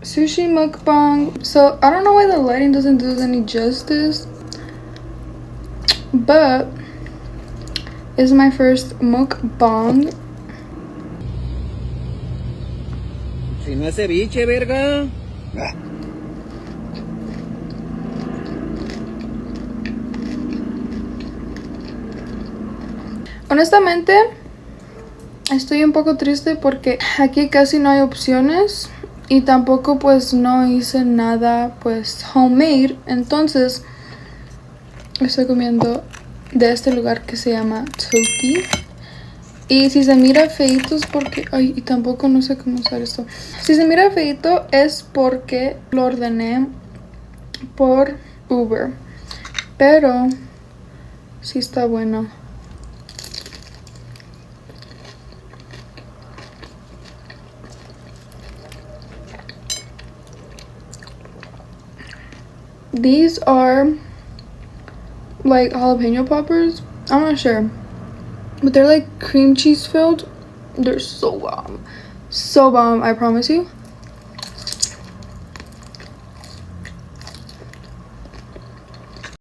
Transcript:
sushi mukbang. So I don't know why the lighting doesn't do any justice, but it's my first mukbang. Si no es ceviche, verga. Honestamente, estoy un poco triste porque aquí casi no hay opciones y tampoco pues no hice nada pues homemade. Entonces estoy comiendo de este lugar que se llama Toki. Y si se mira feito es porque... Ay, y tampoco no sé cómo usar esto. Si se mira feito es porque lo ordené por Uber. Pero sí está bueno. These are like jalapeno poppers. I'm not sure, but they're like cream cheese filled. They're so bomb, I promise you.